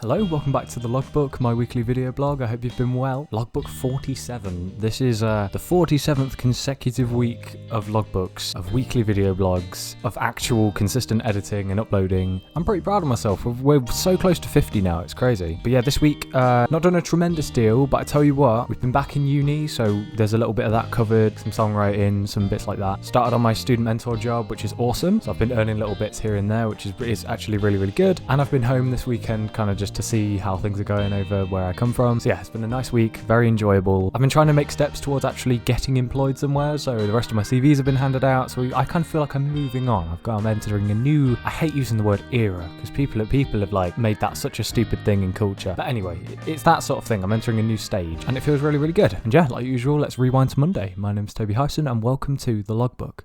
Hello, welcome back to the Logbook, my weekly video blog. I hope you've been well. Logbook 47. This is the 47th consecutive week of logbooks, of weekly video blogs, of actual consistent editing and uploading. I'm pretty proud of myself. We're so close to 50 now, it's crazy. But yeah, this week, not done a tremendous deal, but I tell you what, we've been back in uni, so there's a little bit of that covered, some songwriting, some bits like that. Started on my student mentor job, which is awesome. So I've been earning little bits here and there, which is actually really, really good. And I've been home this weekend, kind of just to see how things are going over where I come from. So yeah, it's been a nice week, very enjoyable. I've been trying to make steps towards actually getting employed somewhere, so the rest of my CVs have been handed out, so I kind of feel like I'm moving on. I'm entering a new, I hate using the word era, because people have like made that such a stupid thing in culture. But anyway, it's that sort of thing. I'm entering a new stage, and it feels really, really good. And yeah, like usual, let's rewind to Monday. My name's Toby Hyson, and welcome to the Logbook.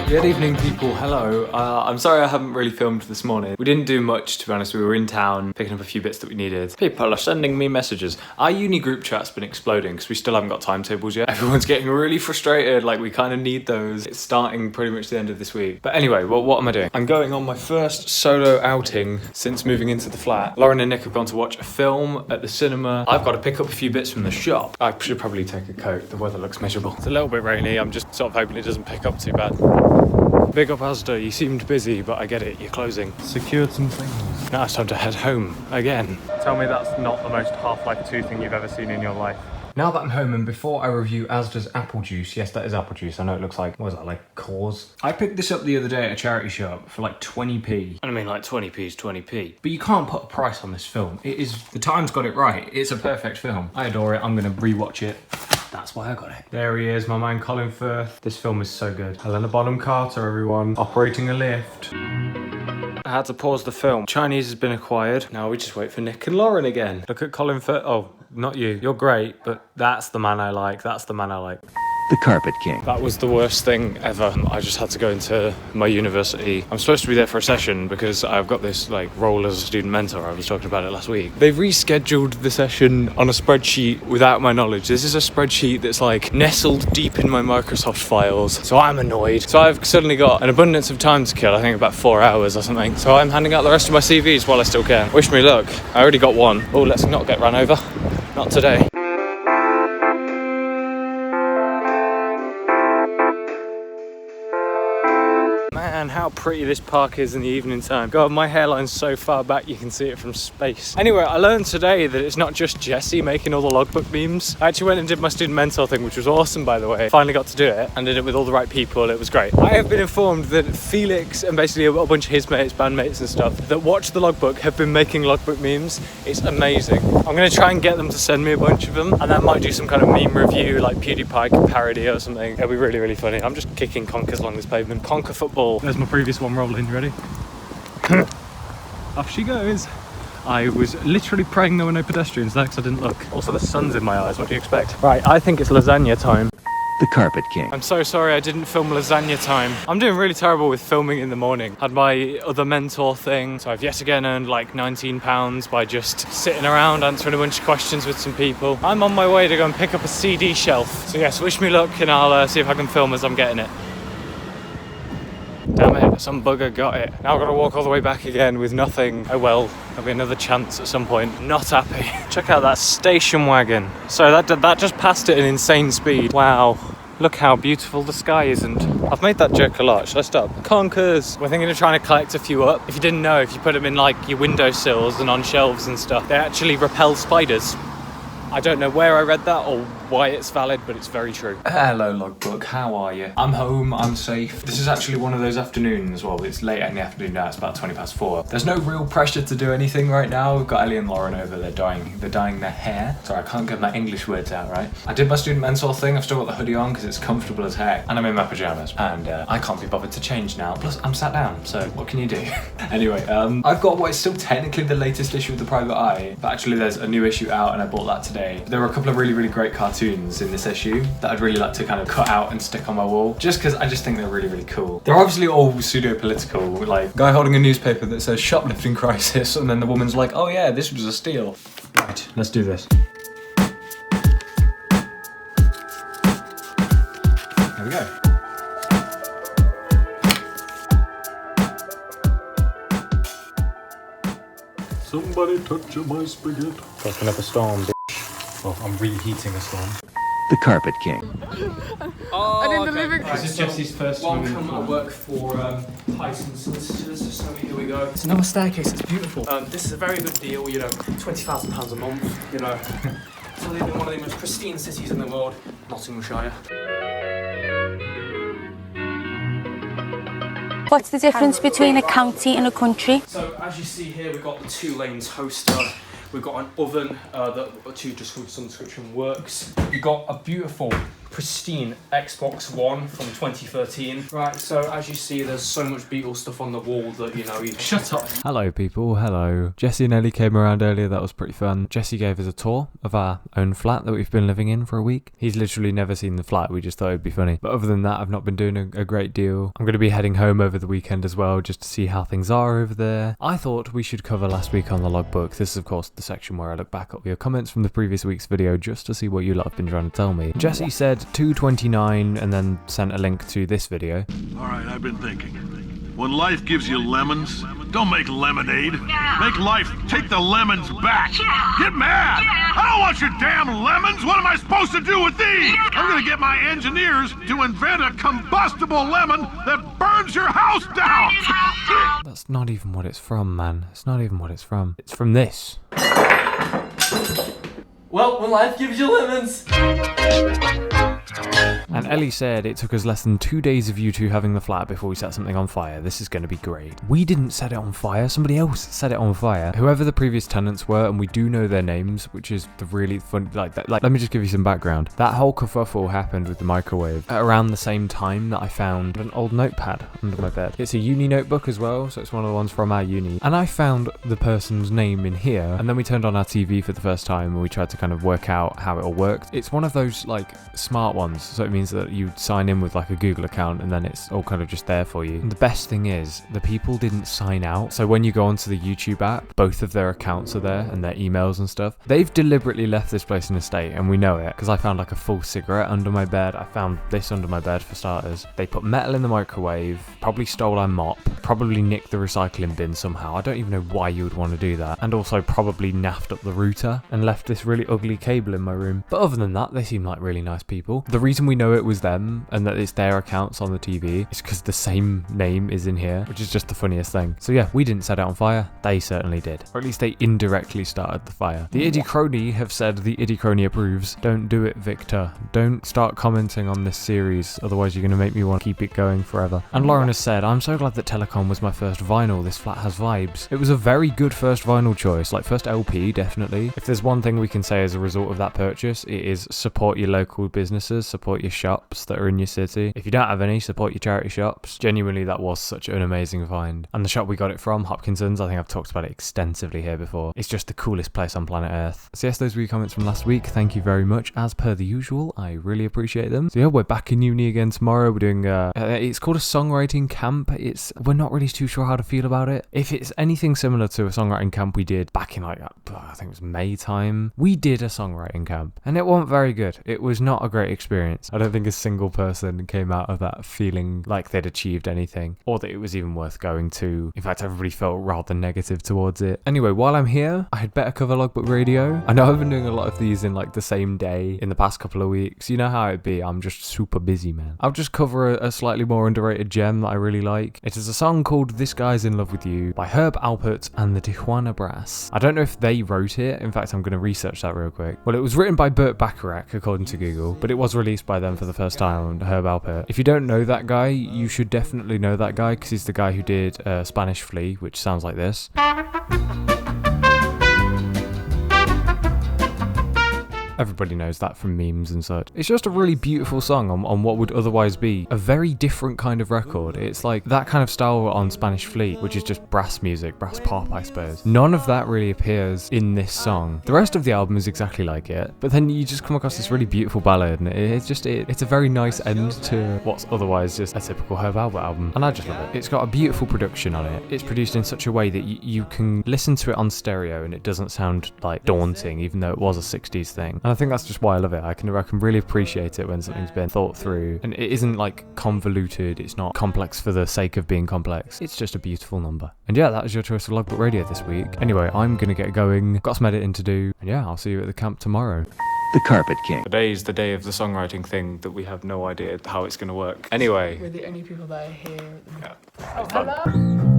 Good evening, people. Hello. I'm sorry I haven't really filmed this morning. We didn't do much, to be honest. We were in town picking up a few bits that we needed. People are sending me messages. Our uni group chat's been exploding because we still haven't got timetables yet. Everyone's getting really frustrated. Like, we kind of need those. It's starting pretty much the end of this week. But anyway, well, what am I doing? I'm going on my first solo outing since moving into the flat. Lauren and Nick have gone to watch a film at the cinema. I've got to pick up a few bits from the shop. I should probably take a coat. The weather looks miserable. It's a little bit rainy. I'm just sort of hoping it doesn't pick up too bad. Big up Asda, you seemed busy, but I get it, you're closing. Secured some things. Now it's time to head home again. Tell me that's not the most Half-Life 2 thing you've ever seen in your life. Now that I'm home, and before I review Asda's apple juice, yes, that is apple juice. I know it looks like, what is that, like Coors? I picked this up the other day at a charity shop for like 20p. And I mean, like 20p is 20p. But you can't put a price on this film. It is, the Times got it right. It's a perfect film. I adore it. I'm gonna rewatch it. That's why I got it. There he is, my man Colin Firth. This film is so good. Helena Bonham Carter, everyone. Operating a lift. I had to pause the film. Chinese has been acquired. Now we just wait for Nick and Lauren again. Look at Colin Firth. Oh, not you. You're great, but that's the man I like. That's the man I like. The Carpet King. That was the worst thing ever. I just had to go into my university. I'm supposed to be there for a session because I've got this like role as a student mentor. I was talking about it last week. They've rescheduled the session on a spreadsheet without my knowledge. This is a spreadsheet that's like nestled deep in my Microsoft files. So I'm annoyed. So I've suddenly got an abundance of time to kill. I think about 4 hours or something. So I'm handing out the rest of my CVs while I still can. Wish me luck. I already got one. Oh, let's not get run over. Not today. Man, how pretty this park is in the evening time. God, my hairline's so far back you can see it from space. Anyway, I learned today that it's not just Jesse making all the logbook memes. I actually went and did my student mentor thing, which was awesome, by the way. Finally got to do it and did it with all the right people. It was great. I have been informed that Felix and basically a bunch of his mates, bandmates and stuff that watch the logbook have been making logbook memes. It's amazing. I'm going to try and get them to send me a bunch of them, and then might do some kind of meme review like PewDiePie parody or something. It'll be really, really funny. I'm just kicking conkers along this pavement. Conker football. There's my previous one rolling. You ready? Off she goes. I was literally praying there were no pedestrians there because I didn't look. Also, the sun's in my eyes. What do you expect? Right, I think it's lasagna time. The Carpet King. I'm so sorry I didn't film lasagna time. I'm doing really terrible with filming in the morning. Had my other mentor thing, so I've yet again earned like £19 by just sitting around answering a bunch of questions with some people. I'm on my way to go and pick up a CD shelf. So yes, wish me luck and I'll see if I can film as I'm getting it. Damn it, some bugger got it. Now I've got to walk all the way back again with nothing. Oh well, there'll be another chance at some point. Not happy. Check out that station wagon. So that just passed at an insane speed. Wow. Look how beautiful the sky isn't. I've made that joke a lot. Should I stop? Conkers. We're thinking of trying to collect a few up. If you didn't know, if you put them in like your windowsills and on shelves and stuff, they actually repel spiders. I don't know where I read that or why it's valid, but it's very true. Hello Logbook, how are you? I'm home, I'm safe. This is actually one of those afternoons, well, it's late in the afternoon now, it's about 4:20. There's no real pressure to do anything right now. We've got Ellie and Lauren over, they're dyeing their hair. Sorry, I can't get my English words out right. I did my student mentor thing, I've still got the hoodie on because it's comfortable as heck. And I'm in my pajamas, and I can't be bothered to change now. Plus, I'm sat down, so what can you do? Anyway, I've got what is still technically the latest issue of The Private Eye, but actually there's a new issue out and I bought that today. There were a couple of really, really great cartoons in this issue that I'd really like to kind of cut out and stick on my wall, just because I just think they're really, really cool. They're obviously all pseudo-political, like guy holding a newspaper that says shoplifting crisis, and then the woman's like, oh yeah, this was a steal. Right, let's do this. There we go. Somebody touch my spaghetti. Taking up a storm, bitch. Well, I'm reheating a storm. The Carpet King. Oh, I didn't deliver it. This is Jesse's first time. Welcome, I work for Tyson Solicitors, so here we go. It's another staircase, it's beautiful. This is a very good deal, you know, £20,000 a month, you know. To live in one of the most pristine cities in the world, Nottinghamshire. What's the difference between a county and a country? So as you see here, we've got the 2-lane toaster. We've got an oven that, to describe some description, works. We've got a beautiful, pristine Xbox One from 2013. Right, so as you see, there's so much Beatles stuff on the wall that, you know, you... Shut up! Hello people, hello. Jesse and Ellie came around earlier, that was pretty fun. Jesse gave us a tour of our own flat that we've been living in for a week. He's literally never seen the flat, we just thought it'd be funny. But other than that, I've not been doing a great deal. I'm going to be heading home over the weekend as well, just to see how things are over there. I thought we should cover last week on the logbook. This is of course the section where I look back at your comments from the previous week's video just to see what you lot have been trying to tell me. Jesse said 229 and then sent a link to this video. Alright, I've been thinking. When life gives you lemons, don't make lemonade. Make life take the lemons back. Get mad! I don't want your damn lemons! What am I supposed to do with these? I'm gonna get my engineers to invent a combustible lemon that burns your house down! That's not even what it's from, man. It's not even what it's from. It's from this. Well, when life gives you lemons! And Ellie said it took us less than 2 days of you two having the flat before we set something on fire. This is going to be great. We didn't set it on fire, somebody else set it on fire. Whoever the previous tenants were, and we do know their names, which is the really fun, let me just give you some background. That whole kerfuffle happened with the microwave at around the same time that I found an old notepad under my bed. It's a uni notebook as well, so it's one of the ones from our uni. And I found the person's name in here, and then we turned on our TV for the first time and we tried to kind of work out how it all worked. It's one of those like smart ones, so it means that you sign in with like a Google account and then it's all kind of just there for you. And the best thing is the people didn't sign out, so when you go onto the YouTube app, both of their accounts are there and their emails and stuff. They've deliberately left this place in a state, and we know it because I found like a full cigarette under my bed. I found this under my bed for starters. They put metal in the microwave, probably stole our mop, probably nicked the recycling bin somehow. I don't even know why you would want to do that. And also probably naffed up the router and left this really ugly cable in my room. But other than that, they seem like really nice people. The reason we know it was them and that it's their accounts on the TV is because the same name is in here, which is just the funniest thing. So yeah, we didn't set it on fire. They certainly did. Or at least they indirectly started the fire. The Iddy Crony have said the Iddy Crony approves. Don't do it, Victor. Don't start commenting on this series, otherwise you're going to make me want to keep it going forever. And Lauren has said, I'm so glad that Telecom was my first vinyl. This flat has vibes. It was a very good first vinyl choice, like first LP, definitely. If there's one thing we can say as a result of that purchase, it is support your local businesses, support your shops that are in your city. If you don't have any, support your charity shops. Genuinely, that was such an amazing find. And the shop we got it from, Hopkinson's, I think I've talked about it extensively here before. It's just the coolest place on planet Earth. So yes, those were your comments from last week. Thank you very much. As per the usual, I really appreciate them. So yeah, we're back in uni again tomorrow. We're doing, it's called a songwriting camp. We're not really too sure how to feel about it. If it's anything similar to a songwriting camp we did back in like, I think it was May time, we did a songwriting camp and it wasn't very good. It was not a great experience. I don't think a single person came out of that feeling like they'd achieved anything or that it was even worth going to. In fact, everybody felt rather negative towards it. Anyway, while I'm here, I had better cover Logbook Radio. I know I've been doing a lot of these in like the same day in the past couple of weeks. You know how it'd be. I'm just super busy, man. I'll just cover a slightly more underrated gem that I really like. It is a song called This Guy's in Love with You by Herb Alpert and the Tijuana Brass. I don't know if they wrote it. In fact, I'm going to research that real quick. Well, it was written by Burt Bacharach, according to Google, but it was released by them for the first time on Herb Alpert. If you don't know that guy, you should definitely know that guy because he's the guy who did Spanish Flea, which sounds like this. Everybody knows that from memes and such. It's just a really beautiful song on what would otherwise be a very different kind of record. It's like that kind of style on Spanish Fleet, which is just brass music, brass pop, I suppose. None of that really appears in this song. The rest of the album is exactly like it, but then you just come across this really beautiful ballad, and it's a very nice end to what's otherwise just a typical Herb Alpert album, and I just love it. It's got a beautiful production on it. It's produced in such a way that you can listen to it on stereo and it doesn't sound like daunting, even though it was a 60s thing. And I think that's just why I love it. I can really appreciate it when something's been thought through and it isn't like convoluted, it's not complex for the sake of being complex. It's just a beautiful number. And yeah, that was your choice of Logbook Radio this week. Anyway, I'm gonna get going, got some editing to do, and yeah, I'll see you at the camp tomorrow. The Carpet King. Today is the day of the songwriting thing that we have no idea how it's gonna work. Anyway. We're the only people that are here at the moment. Yeah. Oh, hello.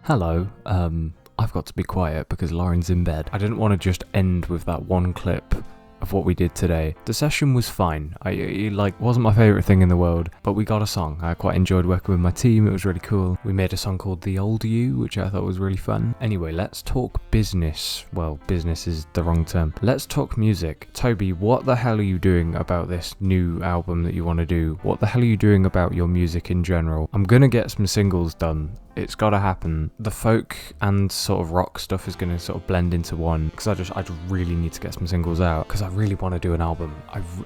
Hello, I've got to be quiet because Lauren's in bed. I didn't want to just end with that one clip of what we did today. The session was fine. It wasn't my favourite thing in the world, but we got a song. I quite enjoyed working with my team, it was really cool. We made a song called The Old You, which I thought was really fun. Anyway, let's talk business. Well, business is the wrong term. Let's talk music. Toby, what the hell are you doing about this new album that you want to do? What the hell are you doing about your music in general? I'm gonna get some singles done. It's gotta happen. The folk and sort of rock stuff is gonna sort of blend into one because I just really need to get some singles out because I really want to do an album.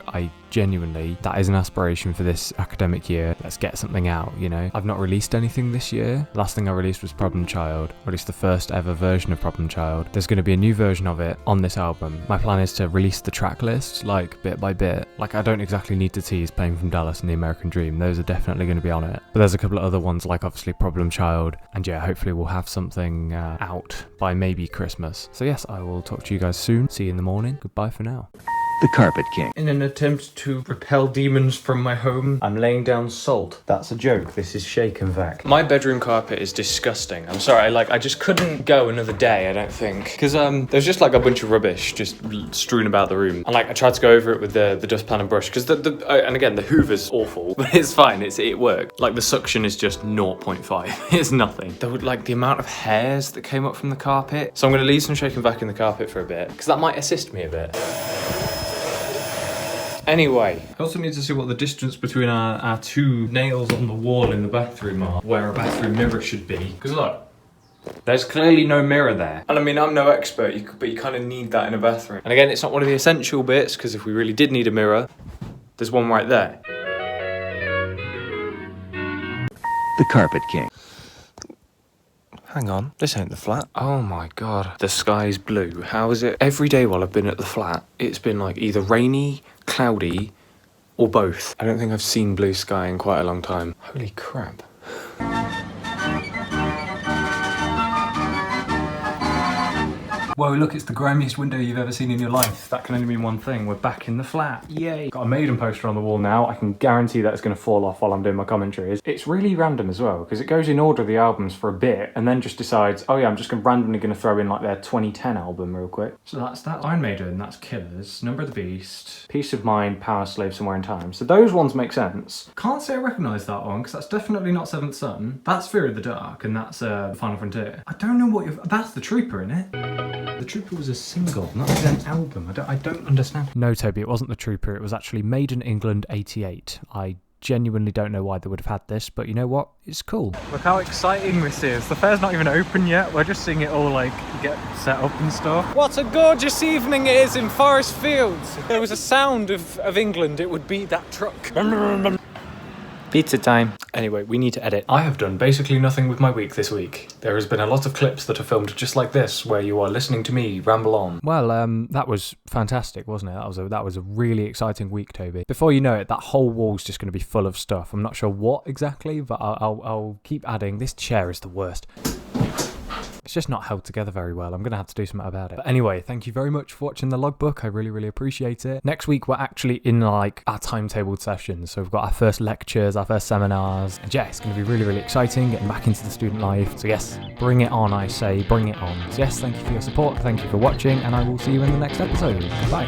I genuinely, that is an aspiration for this academic year. Let's get something out, you know? I've not released anything this year. Last thing I released was Problem Child, or at least the first ever version of Problem Child. There's going to be a new version of it on this album. My plan is to release the track list, like, bit by bit. Like, I don't exactly need to tease Playing from Dallas and The American Dream. Those are definitely going to be on it. But there's a couple of other ones, like obviously Problem Child, and yeah, hopefully we'll have something out by maybe Christmas. So yes, I will talk to you guys soon. See you in the morning. Goodbye for now. The Carpet King. In an attempt to repel demons from my home, I'm laying down salt. That's a joke. This is shake and vac. My bedroom carpet is disgusting. I'm sorry, I just couldn't go another day, I don't think. Because there's just like a bunch of rubbish just strewn about the room. And like I tried to go over it with the dustpan and brush because and again, the Hoover's awful, but it's fine. It worked. Like the suction is just 0.5. It's nothing. There would like the amount of hairs that came up from the carpet. So I'm going to leave some shake and vac in the carpet for a bit because that might assist me a bit. Anyway, I also need to see what the distance between our two nails on the wall in the bathroom are, where a bathroom mirror should be. Because look, there's clearly no mirror there. And I mean, I'm no expert, but you kind of need that in a bathroom. And again, it's not one of the essential bits, because if we really did need a mirror, there's one right there. The Carpet King. Hang on, this ain't the flat. Oh my god, the sky's blue. How is it? Every day while I've been at the flat, it's been like either rainy, cloudy, or both. I don't think I've seen blue sky in quite a long time. Holy crap. Whoa, look, it's the grimiest window you've ever seen in your life. That can only mean one thing. We're back in the flat. Yay. Got a Maiden poster on the wall now. I can guarantee that it's going to fall off while I'm doing my commentaries. It's really random as well, because it goes in order of the albums for a bit, and then just decides, oh yeah, I'm just randomly going to throw in like their 2010 album real quick. So that's Iron Maiden, that's Killers, Number of the Beast, Peace of Mind, Power Slave, Somewhere in Time. So those ones make sense. Can't say I recognise that one, because that's definitely not Seventh Son. That's Fear of the Dark, and that's Final Frontier. I don't know what that's The Trooper, innit? The Trooper was a single, not an album. I don't understand. No, Toby, it wasn't The Trooper. It was actually Made in England 88. I genuinely don't know why they would have had this, but you know what? It's cool. Look how exciting this is. The fair's not even open yet. We're just seeing it all like get set up and stuff. What a gorgeous evening it is in Forest Fields. If there was a sound of England, it would be that truck. Pizza time. Anyway, we need to edit. I have done basically nothing with my week this week. There has been a lot of clips that are filmed just like this, where you are listening to me ramble on. Well, that was fantastic, wasn't it? That was a really exciting week, Toby. Before you know it, that whole wall's just going to be full of stuff. I'm not sure what exactly, but I'll keep adding. This chair is the worst. It's just not held together very well. I'm going to have to do something about it. But anyway, thank you very much for watching the logbook. I really, really appreciate it. Next week, we're actually in like our timetabled sessions. So we've got our first lectures, our first seminars. And yeah, it's going to be really, really exciting getting back into the student life. So yes, bring it on, I say, bring it on. So yes, thank you for your support. Thank you for watching, and I will see you in the next episode. Bye.